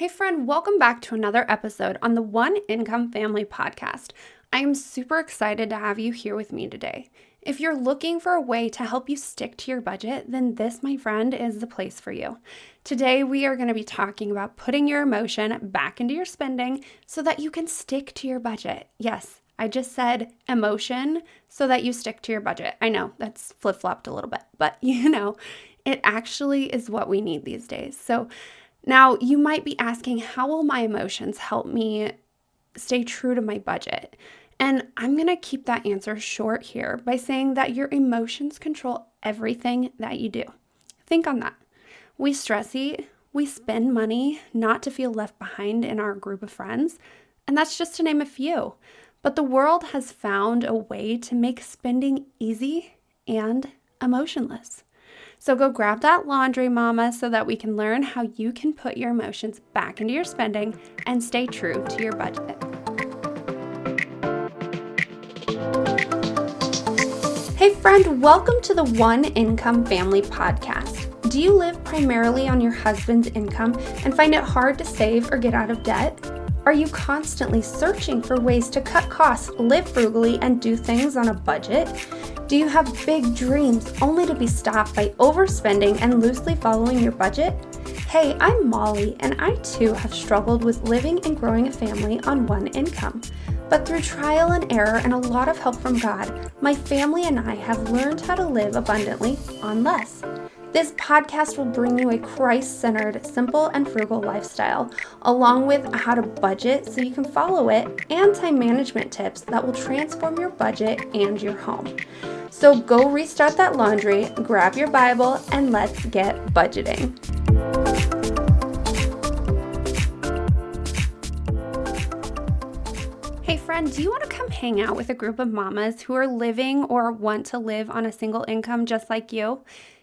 Hey friend, welcome back to another episode on the One Income Family podcast. I am super excited to have you here with me today. If you're looking for a way to help you stick to your budget, then this, my friend, is the place for you. Today, we are going to be talking about putting your emotion back into your spending so that you can stick to your budget. Yes, I just said emotion so that you stick to your budget. I know that's flip-flopped a little bit, but it actually is what we need these days. So now, you might be asking, how will my emotions help me stay true to my budget? And I'm going to keep that answer short here by saying that your emotions control everything that you do. Think on that. We stress eat, we spend money not to feel left behind in our group of friends, and that's just to name a few. But the world has found a way to make spending easy and emotionless. So go grab that laundry, mama, so that we can learn how you can put your emotions back into your spending and stay true to your budget. Hey friend, welcome to the One Income Family podcast. Do you live primarily on your husband's income and find it hard to save or get out of debt? Are you constantly searching for ways to cut costs, live frugally, and do things on a budget? Do you have big dreams only to be stopped by overspending and loosely following your budget? Hey, I'm Molly, and I too have struggled with living and growing a family on one income. But through trial and error and a lot of help from God, my family and I have learned how to live abundantly on less. This podcast will bring you a Christ-centered, simple, and frugal lifestyle, along with how to budget so you can follow it, and time management tips that will transform your budget and your home. So go restart that laundry, grab your Bible, and let's get budgeting. Hey friend, do you want to come hang out with a group of mamas who are living or want to live on a single income just like you?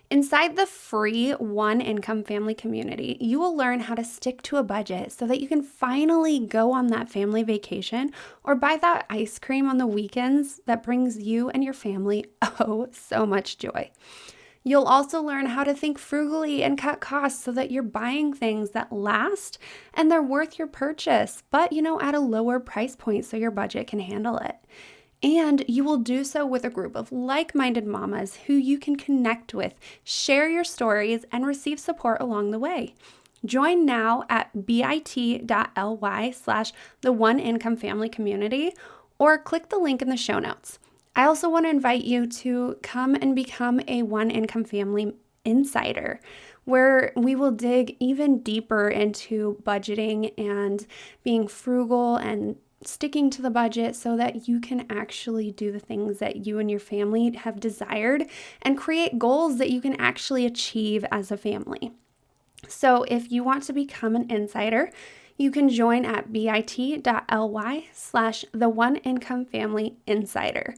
Inside the free One Income Family community, you will learn how to stick to a budget so that you can finally go on that family vacation or buy that ice cream on the weekends that brings you and your family so much joy. You'll also learn how to think frugally and cut costs so that you're buying things that last and they're worth your purchase, but at a lower price point so your budget can handle it. And you will do so with a group of like-minded mamas who you can connect with, share your stories, and receive support along the way. Join now at bit.ly/the One Income Family Community or click the link in the show notes. I also want to invite you to come and become a One Income Family Insider, where we will dig even deeper into budgeting and being frugal and sticking to the budget so that you can actually do the things that you and your family have desired and create goals that you can actually achieve as a family. So if you want to become an insider, you can join at bit.ly/the One Income Family Insider.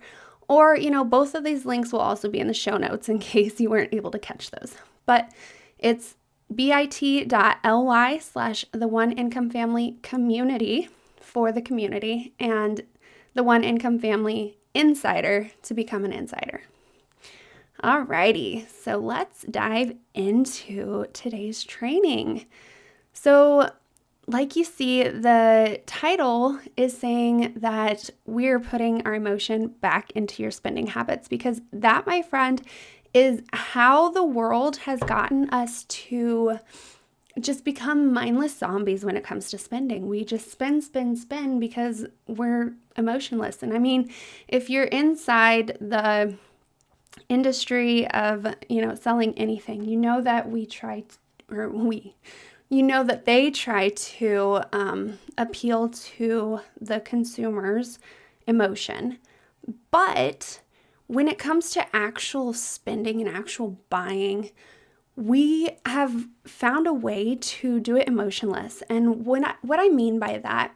Or, both of these links will also be in the show notes in case you weren't able to catch those. But it's bit.ly/the One Income Family Community for the community, and the One Income Family Insider to become an insider. Alrighty, so let's dive into today's training. So, like you see, the title is saying that we're putting our emotion back into your spending habits, because that, my friend, is how the world has gotten us to just become mindless zombies when it comes to spending. We just spend because we're emotionless. And I mean, if you're inside the industry of, selling anything, that they try to appeal to the consumer's emotion. But when it comes to actual spending and actual buying, we have found a way to do it emotionless. And what I mean by that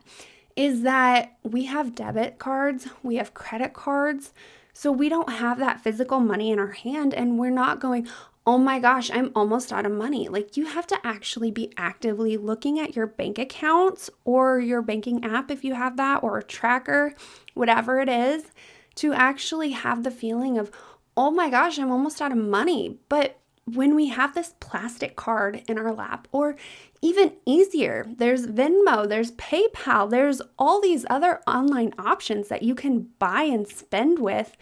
is that we have debit cards, we have credit cards, so we don't have that physical money in our hand, and we're not going, oh my gosh, I'm almost out of money. Like, you have to actually be actively looking at your bank accounts or your banking app if you have that, or a tracker, whatever it is, to actually have the feeling of, oh my gosh, I'm almost out of money. But when we have this plastic card in our lap, or even easier, there's Venmo, there's PayPal, there's all these other online options that you can buy and spend with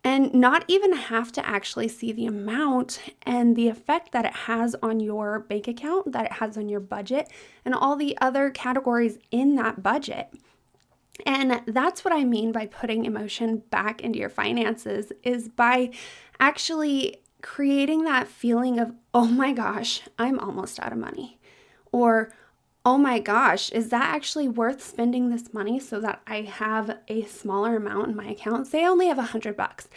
and not even have to actually see the amount and the effect that it has on your bank account, that it has on your budget, and all the other categories in that budget. And that's what I mean by putting emotion back into your finances, is by actually creating that feeling of, oh my gosh, I'm almost out of money. Or, oh my gosh, is that actually worth spending this money so that I have a smaller amount in my account? Say I only have $100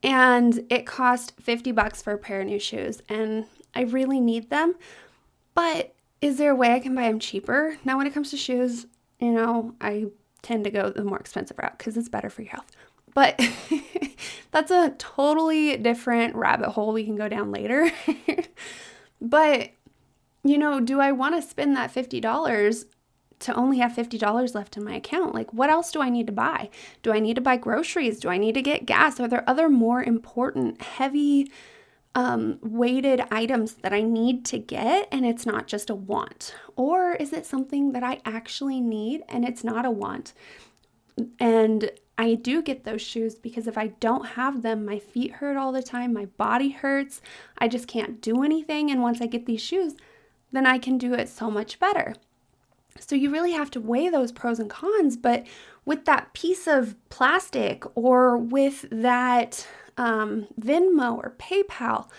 and it cost $50 for a pair of new shoes and I really need them, but is there a way I can buy them cheaper? Now, when it comes to shoes, I tend to go the more expensive route because it's better for your health. But that's a totally different rabbit hole we can go down later. But, do I want to spend that $50 to only have $50 left in my account? Like, what else do I need to buy? Do I need to buy groceries? Do I need to get gas? Are there other more important, heavy, weighted items that I need to get and it's not just a want? Or is it something that I actually need and it's not a want? And I do get those shoes because if I don't have them, my feet hurt all the time, my body hurts, I just can't do anything. And once I get these shoes, then I can do it so much better. So you really have to weigh those pros and cons. But with that piece of plastic or with that Venmo or PayPal,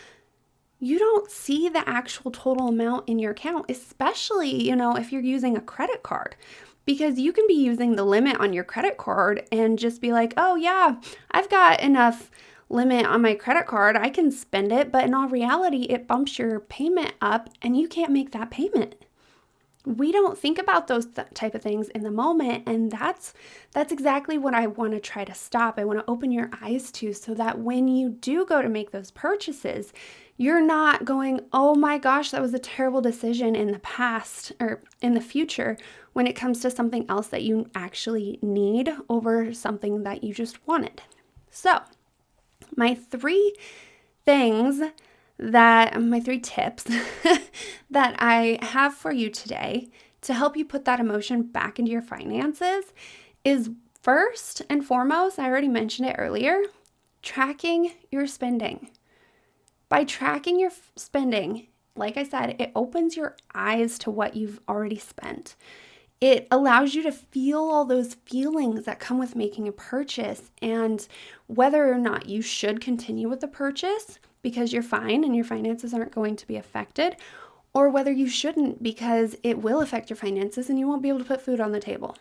you don't see the actual total amount in your account, especially, if you're using a credit card, because you can be using the limit on your credit card and just be like, oh yeah, I've got enough limit on my credit card, I can spend it. But in all reality, it bumps your payment up and you can't make that payment. We don't think about those type of things in the moment, and that's exactly what I want to try to stop. I want to open your eyes to, so that when you do go to make those purchases, you're not going, oh my gosh, that was a terrible decision in the past or in the future when it comes to something else that you actually need over something that you just wanted. So, my three tips that I have for you today to help you put that emotion back into your finances is, first and foremost, I already mentioned it earlier, tracking your spending. By tracking your spending, like I said, it opens your eyes to what you've already spent. It allows you to feel all those feelings that come with making a purchase and whether or not you should continue with the purchase because you're fine and your finances aren't going to be affected, or whether you shouldn't because it will affect your finances and you won't be able to put food on the table.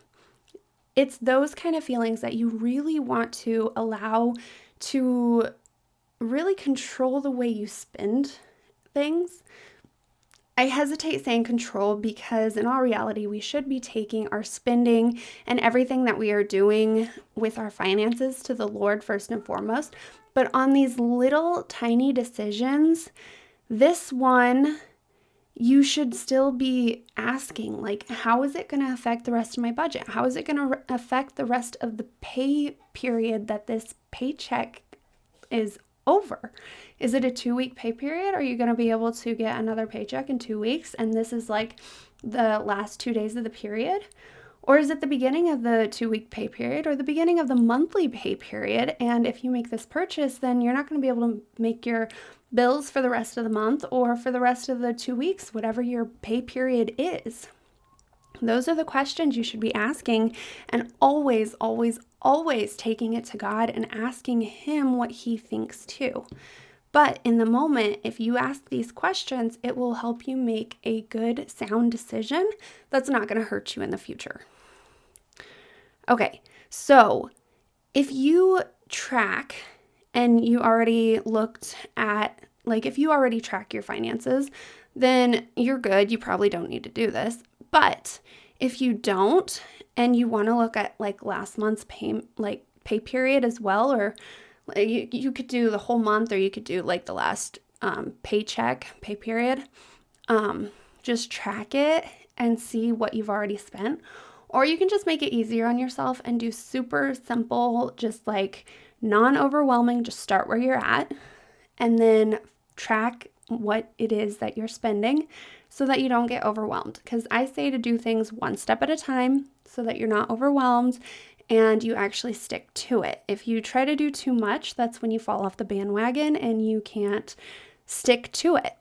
It's those kind of feelings that you really want to allow to really control the way you spend things. I hesitate saying control because in all reality, we should be taking our spending and everything that we are doing with our finances to the Lord first and foremost. But on these little tiny decisions, this one, you should still be asking, like, how is it going to affect the rest of my budget? How is it going to affect the rest of the pay period that this paycheck is over? Is it a 2-week pay period? Are you going to be able to get another paycheck in 2 weeks and this is like the last 2 days of the period? Or is it the beginning of the 2-week pay period or the beginning of the monthly pay period? And if you make this purchase, then you're not going to be able to make your bills for the rest of the month or for the rest of the 2 weeks, whatever your pay period is. Those are the questions you should be asking, and always, always, always taking it to God and asking Him what He thinks too. But in the moment, if you ask these questions, it will help you make a good, sound decision that's not going to hurt you in the future. Okay, so if you track and you already looked at, if you already track your finances, then you're good. You probably don't need to do this. But if you don't, and you want to look at last month's pay period as well, or you could do the whole month, or you could do the last pay period. Just track it and see what you've already spent. Or you can just make it easier on yourself and do super simple, just non-overwhelming, just start where you're at and then track what it is that you're spending so that you don't get overwhelmed. Because I say to do things one step at a time so that you're not overwhelmed and you actually stick to it. If you try to do too much, that's when you fall off the bandwagon and you can't stick to it.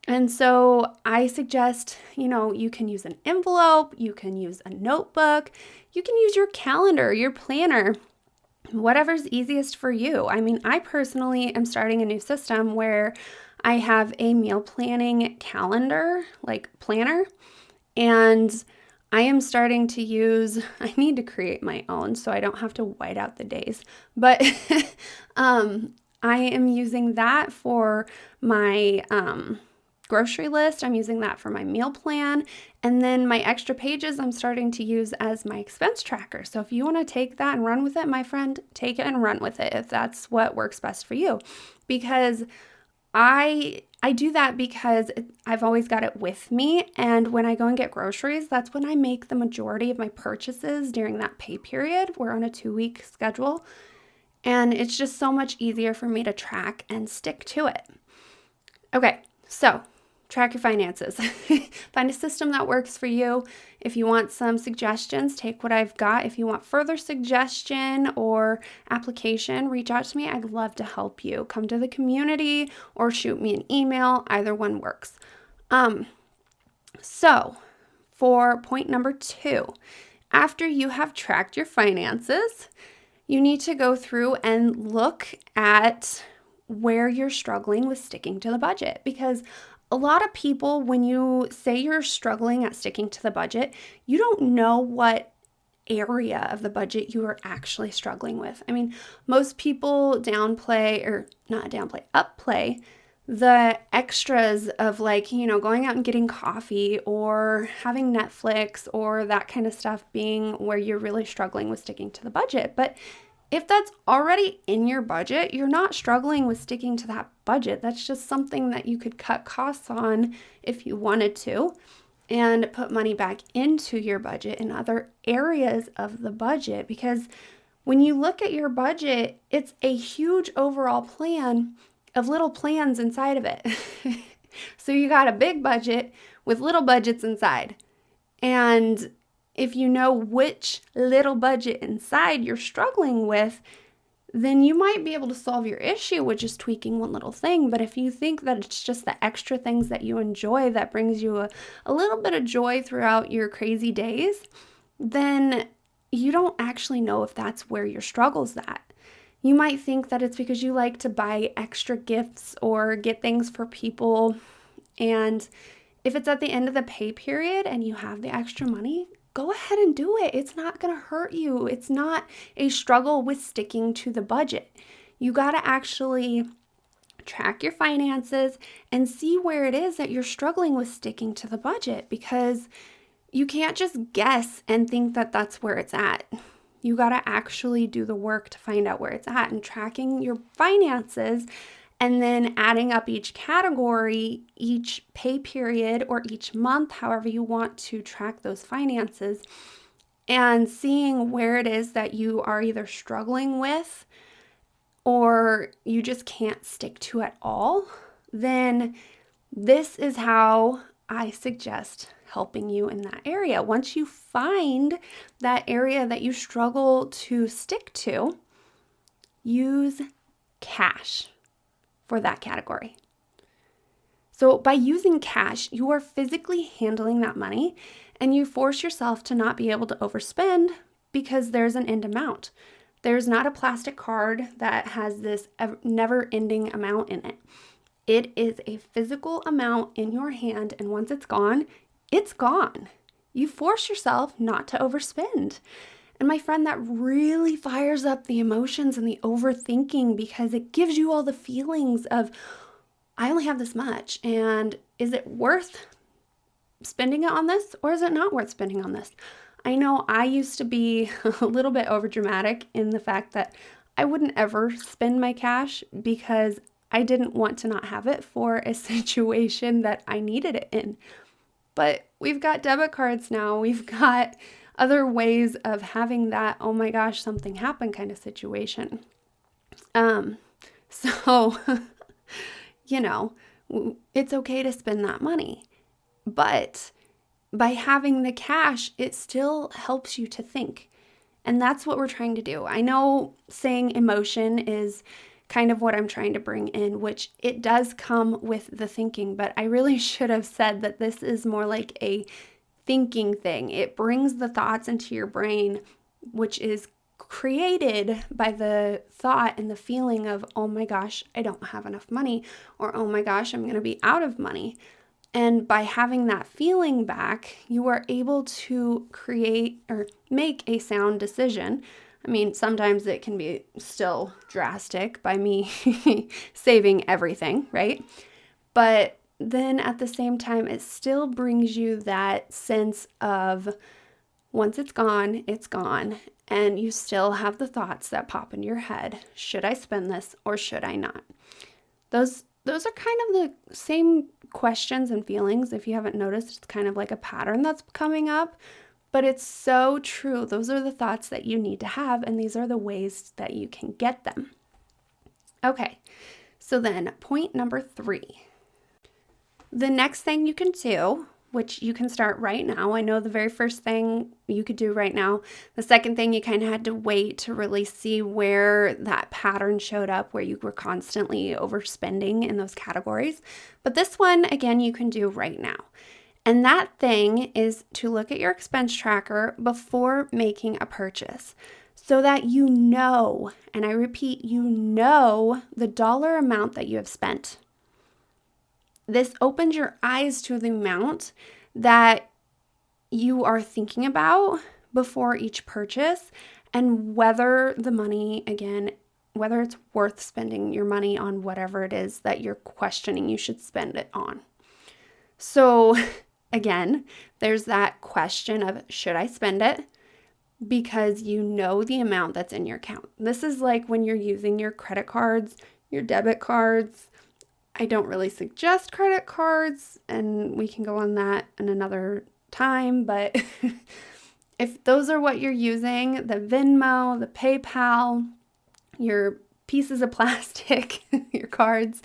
And so I suggest, you can use an envelope, you can use a notebook, you can use your calendar, your planner, whatever's easiest for you. I mean, I personally am starting a new system where I have a meal planning calendar, like planner, and I am starting to I need to create my own so I don't have to white out the days, but I am using that for my grocery list. I'm using that for my meal plan. And then my extra pages I'm starting to use as my expense tracker. So if you want to take that and run with it, my friend, take it and run with it if that's what works best for you. Because I do that because I've always got it with me. And when I go and get groceries, that's when I make the majority of my purchases during that pay period. We're on a 2-week schedule. And it's just so much easier for me to track and stick to it. Okay, so track your finances. Find a system that works for you. If you want some suggestions, take what I've got. If you want further suggestion or application, reach out to me. I'd love to help you. Come to the community or shoot me an email. Either one works. So for point number 2, after you have tracked your finances, you need to go through and look at where you're struggling with sticking to the budget. Because a lot of people, when you say you're struggling at sticking to the budget, you don't know what area of the budget you are actually struggling with. I mean, most people upplay the extras of going out and getting coffee or having Netflix or that kind of stuff being where you're really struggling with sticking to the budget. But if that's already in your budget, you're not struggling with sticking to that budget. That's just something that you could cut costs on if you wanted to and put money back into your budget in other areas of the budget. Because when you look at your budget, it's a huge overall plan of little plans inside of it. So you got a big budget with little budgets inside. And if you know which little budget inside you're struggling with, then you might be able to solve your issue with just tweaking one little thing. But if you think that it's just the extra things that you enjoy that brings you a little bit of joy throughout your crazy days, then you don't actually know if that's where your struggle's at. You might think that it's because you like to buy extra gifts or get things for people. And if it's at the end of the pay period and you have the extra money, go ahead and do it. It's not going to hurt you. It's not a struggle with sticking to the budget. You got to actually track your finances and see where it is that you're struggling with sticking to the budget, because you can't just guess and think that that's where it's at. You got to actually do the work to find out where it's at, and tracking your finances and then adding up each category, each pay period, or each month, however you want to track those finances, and seeing where it is that you are either struggling with or you just can't stick to at all, then this is how I suggest helping you in that area. Once you find that area that you struggle to stick to, use cash for that category. So by using cash, you are physically handling that money, and you force yourself to not be able to overspend because there's an end amount. There's not a plastic card that has this never-ending amount in it. It is a physical amount in your hand, and once it's gone, it's gone. You force yourself not to overspend. And my friend, that really fires up the emotions and the overthinking, because it gives you all the feelings of, I only have this much, and is it worth spending it on this, or is it not worth spending on this? I know I used to be a little bit overdramatic in the fact that I wouldn't ever spend my cash because I didn't want to not have it for a situation that I needed it in. But we've got debit cards now. We've got other ways of having that, oh my gosh, something happened kind of situation. So, It's okay to spend that money. But by having the cash, it still helps you to think. And that's what we're trying to do. I know saying emotion is kind of what I'm trying to bring in, which it does come with the thinking, but I really should have said that this is more like a thinking thing. It brings the thoughts into your brain, which is created by the thought and the feeling of, oh my gosh, I don't have enough money, or oh my gosh, I'm going to be out of money. And by having that feeling back, you are able to create or make a sound decision. I mean, sometimes it can be still drastic by me saving everything, right? But then at the same time, it still brings you that sense of once it's gone, it's gone. And you still have the thoughts that pop into your head. Should I spend this or should I not? Those are kind of the same questions and feelings. If you haven't noticed, it's kind of like a pattern that's coming up, but it's so true. Those are the thoughts that you need to have, and these are the ways that you can get them. Okay, so then point number 3. The next thing you can do, which you can start right now. I know the very first thing you could do right now. The second thing, you kind of had to wait to really see where that pattern showed up, where you were constantly overspending in those categories. But this one, again, you can do right now. And that thing is to look at your expense tracker before making a purchase so that you know, and I repeat, you know the dollar amount that you have spent. This opens your eyes to the amount that you are thinking about before each purchase and whether the money, again, whether it's worth spending your money on whatever it is that you're questioning you should spend it on. So again, there's that question of should I spend it? Because you know the amount that's in your account. This is like when you're using your credit cards, your debit cards. I don't really suggest credit cards, and we can go on that in another time, but if those are what you're using, the Venmo, the PayPal, your pieces of plastic, your cards,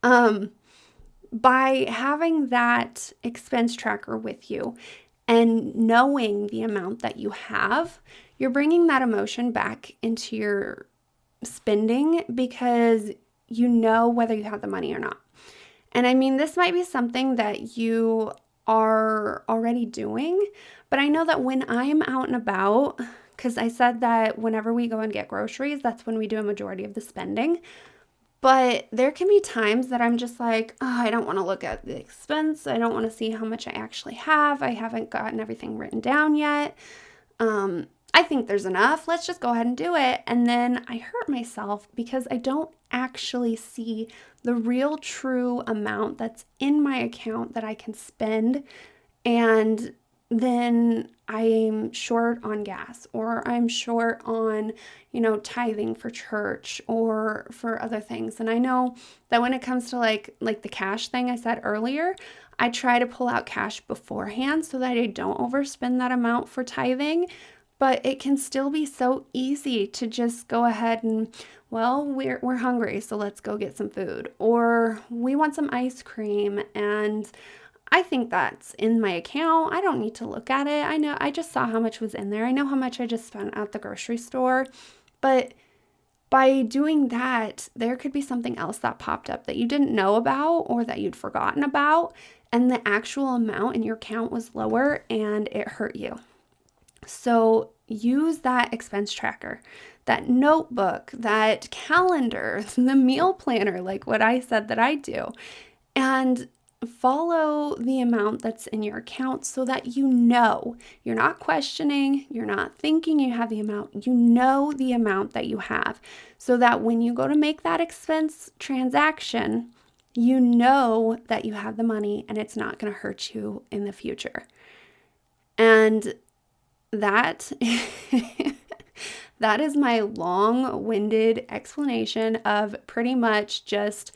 by having that expense tracker with you and knowing the amount that you have, you're bringing that emotion back into your spending because you know whether you have the money or not. And I mean, this might be something that you are already doing, but I know that when I'm out and about, because I said that whenever we go and get groceries, that's when we do a majority of the spending. But there can be times that I'm just like, oh, I don't want to look at the expense. I don't want to see how much I actually have. I haven't gotten everything written down yet. I think there's enough. Let's just go ahead and do it. And then I hurt myself because I don't actually see the real true amount that's in my account that I can spend. And then I'm short on gas, or I'm short on, tithing for church or for other things. And I know that when it comes to like the cash thing I said earlier, I try to pull out cash beforehand so that I don't overspend that amount for tithing. But it can still be so easy to just go ahead and, well, we're hungry, so let's go get some food. Or we want some ice cream, and I think that's in my account. I don't need to look at it. I know, I just saw how much was in there. I know how much I just spent at the grocery store. But by doing that, there could be something else that popped up that you didn't know about or that you'd forgotten about, and the actual amount in your account was lower and it hurt you. So use that expense tracker, that notebook, that calendar, the meal planner, like what I said that I do, and follow the amount that's in your account so that you know you're not questioning, you're not thinking you have the amount, you know the amount that you have, so that when you go to make that expense transaction, you know that you have the money and it's not going to hurt you in the future. And that that is my long-winded explanation of pretty much just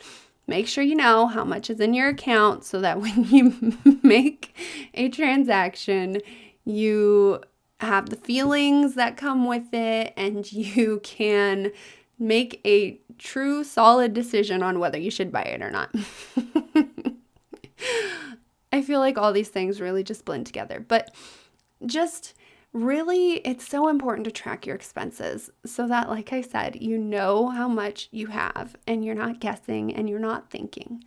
make sure you know how much is in your account so that when you make a transaction, you have the feelings that come with it and you can make a true solid decision on whether you should buy it or not. I feel like all these things really just blend together. But just really, it's so important to track your expenses so that, like I said, you know how much you have and you're not guessing and you're not thinking.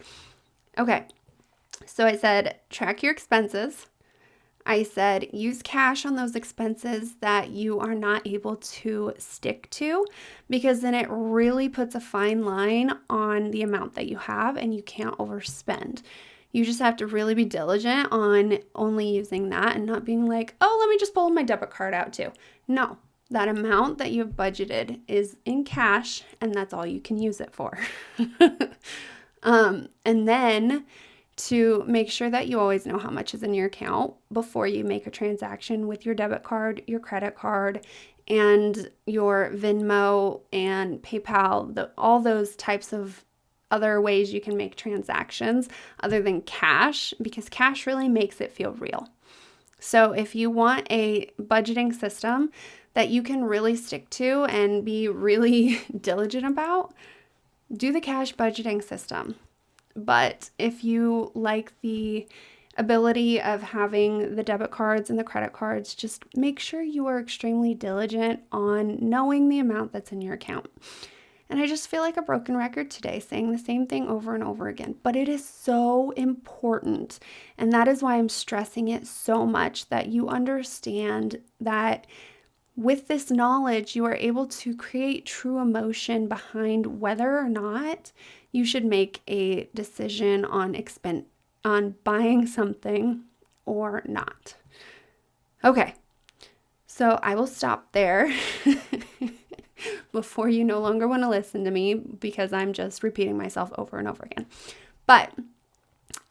Okay, so I said track your expenses. I said use cash on those expenses that you are not able to stick to, because then it really puts a fine line on the amount that you have and you can't overspend. You just have to really be diligent on only using that and not being like, oh, let me just pull my debit card out too. No, that amount that you've budgeted is in cash and that's all you can use it for. And then to make sure that you always know how much is in your account before you make a transaction with your debit card, your credit card, and your Venmo and PayPal, all those types of other ways you can make transactions other than cash, because cash really makes it feel real. So if you want a budgeting system that you can really stick to and be really diligent about, do the cash budgeting system. But if you like the ability of having the debit cards and the credit cards, just make sure you are extremely diligent on knowing the amount that's in your account. And I just feel like a broken record today saying the same thing over and over again, but it is so important. And that is why I'm stressing it so much, that you understand that with this knowledge, you are able to create true emotion behind whether or not you should make a decision on buying something or not. Okay, so I will stop there before you no longer want to listen to me, because I'm just repeating myself over and over again. But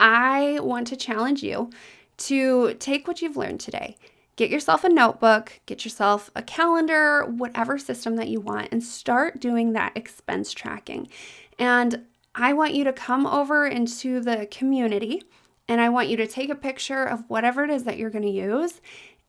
I want to challenge you to take what you've learned today. Get yourself a notebook, get yourself a calendar, whatever system that you want, and start doing that expense tracking. And I want you to come over into the community, and I want you to take a picture of whatever it is that you're going to use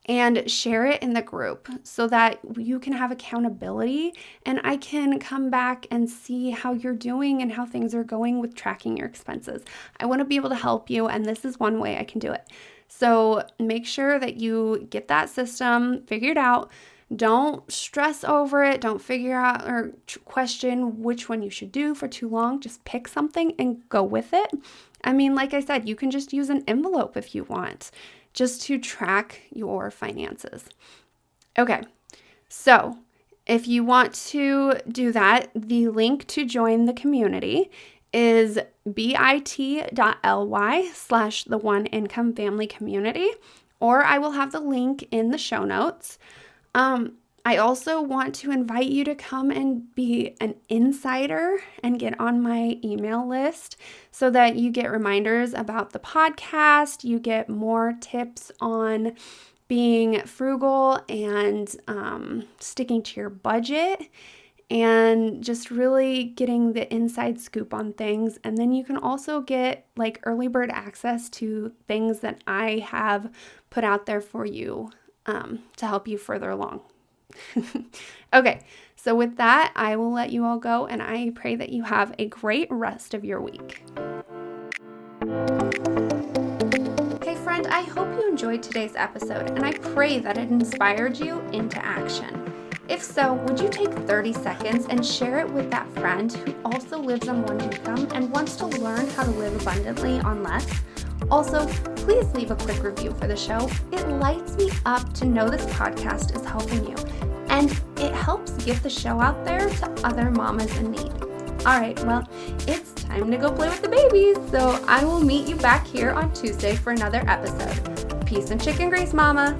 and share it in the group so that you can have accountability and I can come back and see how you're doing and how things are going with tracking your expenses. I want to be able to help you, and this is one way I can do it. So make sure that you get that system figured out. Don't stress over it. Don't figure out or question which one you should do for too long. Just pick something and go with it. I mean, like I said, you can just use an envelope if you want, just to track your finances. Okay, so if you want to do that, the link to join the community is bit.ly/the One Income Family Community, or I will have the link in the show notes. I also want to invite you to come and be an insider and get on my email list so that you get reminders about the podcast. You get more tips on being frugal and sticking to your budget and just really getting the inside scoop on things. And then you can also get like early bird access to things that I have put out there for you to help you further along. Okay, so with that, I will let you all go, and I pray that you have a great rest of your week. Hey friend, I hope you enjoyed today's episode, and I pray that it inspired you into action. If so, would you take 30 seconds and share it with that friend who also lives on one income and wants to learn how to live abundantly on less? Also, please leave a quick review for the show. It lights me up to know this podcast is helping you, and it helps get the show out there to other mamas in need. All right, well, it's time to go play with the babies, so I will meet you back here on Tuesday for another episode. Peace and chicken grease, mama.